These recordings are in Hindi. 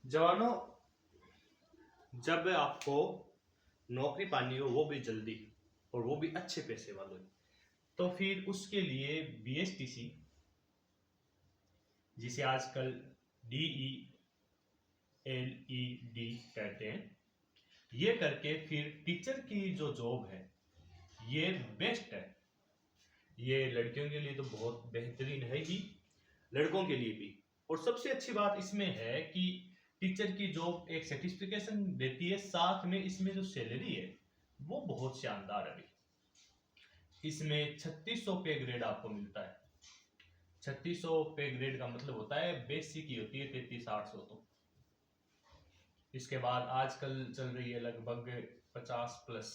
जवानों, जब आपको नौकरी पानी हो वो भी जल्दी और वो भी अच्छे पैसे वालों, तो फिर उसके लिए बीएसटीसी, जिसे आजकल DELED कहते हैं, ये करके फिर टीचर की जो जॉब है ये बेस्ट है। ये लड़कियों के लिए तो बहुत बेहतरीन है ही, लड़कों के लिए भी। और सबसे अच्छी बात इसमें है कि टीचर की जॉब एक सर्टिफिकेशन देती है, साथ में इसमें जो सैलरी है वो बहुत शानदार है। अभी इसमें 3600 पे ग्रेड आपको मिलता है। 3600 पे ग्रेड का मतलब होता है बेसिक की होती है 33-800। तो इसके बाद आजकल चल रही है लगभग 50+।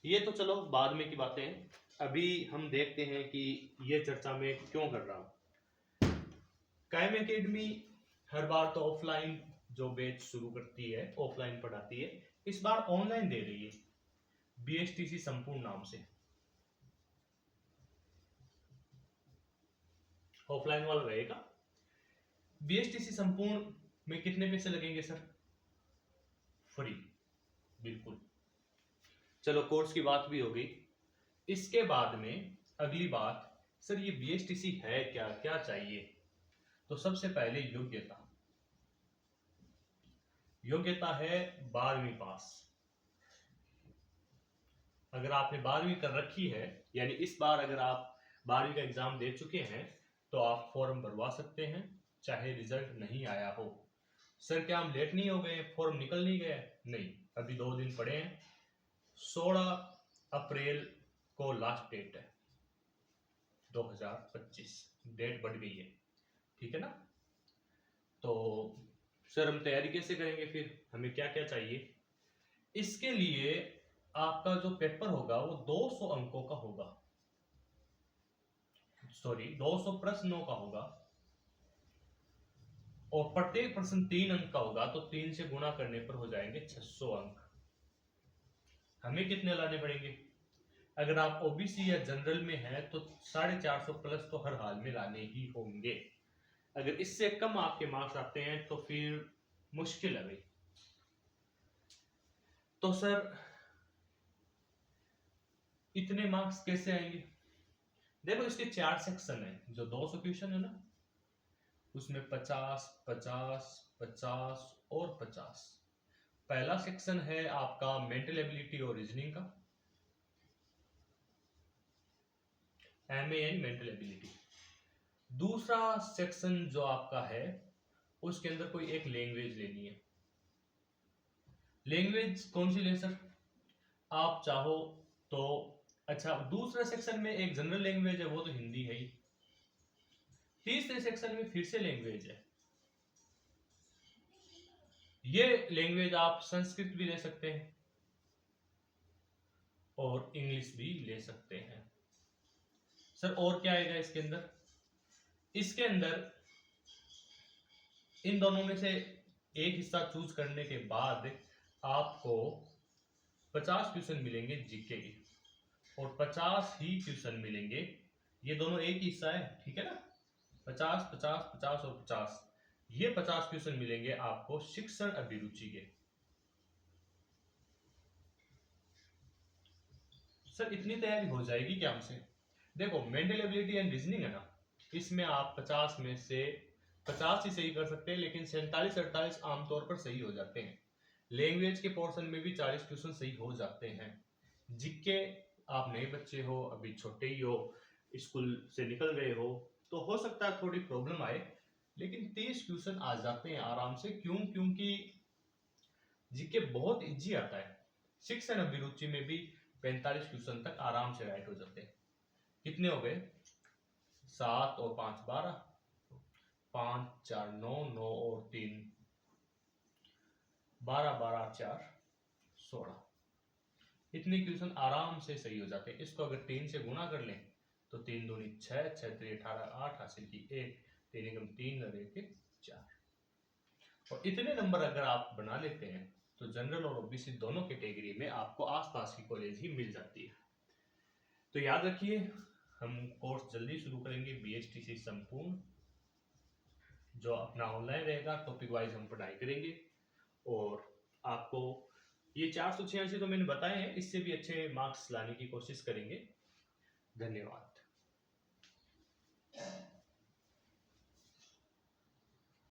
ये तो चलो बाद में की बातें हैं, अभी हम देखते हैं कि ये चर्चा में क्यों कर रहा हूं। कायम एकेडमी हर बार तो ऑफलाइन जो बैच शुरू करती है, ऑफलाइन पढ़ाती है, इस बार ऑनलाइन दे रही है बीएसटीसी संपूर्ण नाम से। ऑफलाइन वाला रहेगा। बीएसटीसी संपूर्ण में कितने पैसे लगेंगे सर? फ्री, बिल्कुल। चलो कोर्स की बात भी हो गई। इसके बाद में अगली बात, सर ये बीएसटीसी है क्या, क्या चाहिए? तो सबसे पहले योग्यता। योग्यता है 12वीं पास। अगर आपने 12वीं कर रखी है, यानी इस बार अगर आप 12वीं का एग्जाम दे चुके हैं, तो आप फॉर्म भरवा सकते हैं चाहे रिजल्ट नहीं आया हो। सर क्या हम लेट नहीं हो गए, फॉर्म निकल नहीं गए? नहीं, अभी 2 दिन पड़े हैं। 16 अप्रैल को लास्ट डेट है 2025। डेट बढ़ गई है, ठीक है ना? तो सर हम तैयारी कैसे करेंगे, फिर हमें क्या क्या चाहिए? इसके लिए आपका जो पेपर होगा वो 200 अंकों का होगा, सॉरी 200 प्रश्नों का होगा, और प्रत्येक प्रश्न 3 अंक का होगा, तो 3 से गुणा करने पर हो जाएंगे 600 अंक। हमें कितने लाने पड़ेंगे? अगर आप ओबीसी या जनरल में हैं तो 450 तो हर हाल में लाने ही होंगे। अगर इससे कम आपके मार्क्स आते हैं तो फिर मुश्किल है भाई। तो सर इतने मार्क्स कैसे आएंगे? देखो इसके 4 सेक्शन है, जो 200 क्वेश्चन है ना, उसमें 50, 50, 50 और 50। पहला सेक्शन है आपका मेंटल एबिलिटी और रीजनिंग का, MAN मेंटल एबिलिटी। दूसरा सेक्शन जो आपका है, उसके अंदर कोई एक लैंग्वेज लेनी है। लैंग्वेज कौन सी ले सर? आप चाहो तो, अच्छा दूसरे सेक्शन में एक जनरल लैंग्वेज है, वो तो हिंदी है ही। तीसरे सेक्शन में फिर से लैंग्वेज है। ये लैंग्वेज आप संस्कृत भी ले सकते हैं और इंग्लिश भी ले सकते हैं। सर और क्या आएगा इसके अंदर? इसके अंदर इन दोनों में से एक हिस्सा चूज करने के बाद आपको 50 क्वेश्चन मिलेंगे जीके के, और 50 ही क्वेश्चन मिलेंगे, ये दोनों एक ही हिस्सा है, ठीक है ना? 50, 50, 50 और 50, ये 50 क्वेश्चन मिलेंगे आपको शिक्षण अभिरुचि के। सर इतनी तैयारी हो जाएगी क्या हमसे? देखो मेंटल एबिलिटी एंड रीजनिंग है ना, इसमें आप 50 में से 50 ही सही कर सकते हैं, लेकिन 47-48 आमतौर पर सही हो जाते हैं। लैंग्वेज के पोर्शन में भी 40 क्वेश्चन सही हो जाते हैं। जिसके आप नए बच्चे हो, अभी छोटे ही हो, स्कूल से निकल गए हो, तो हो सकता है थोड़ी प्रॉब्लम आए, लेकिन 30 क्वेश्चन आ जाते हैं आराम से। क्यों? क्योंकि जीके बहुत इजी आता है। शिक्षण अभिरुचि में भी 45 क्वेश्चन तक आराम से राइट हो जाते हैं। कितने हो गए? 7 और 5 12, 5 4 9, 9 और 3 12, 12 4 16। इतने क्वेश्चन आराम से सही हो जाते हैं। इसको अगर 3 से गुणा कर लें तो 3 दूनी 6, 6 3 18, 8 हासिल की 1, 3 एकम 3 और 1 4। और इतने नंबर अगर आप बना लेते हैं तो जनरल और ओबीसी दोनों कैटेगरी में आपको आसपास की कॉलेज ही मिल जाती है। तो याद रखिए, हम कोर्स जल्दी शुरू करेंगे, बीएसटीसी संपूर्ण जो अपना ऑनलाइन रहेगा, टॉपिक वाइज हम पढ़ाई करेंगे। और आपको ये 486 तो मैंने बताए हैं, इससे भी अच्छे मार्क्स लाने की कोशिश करेंगे। धन्यवाद।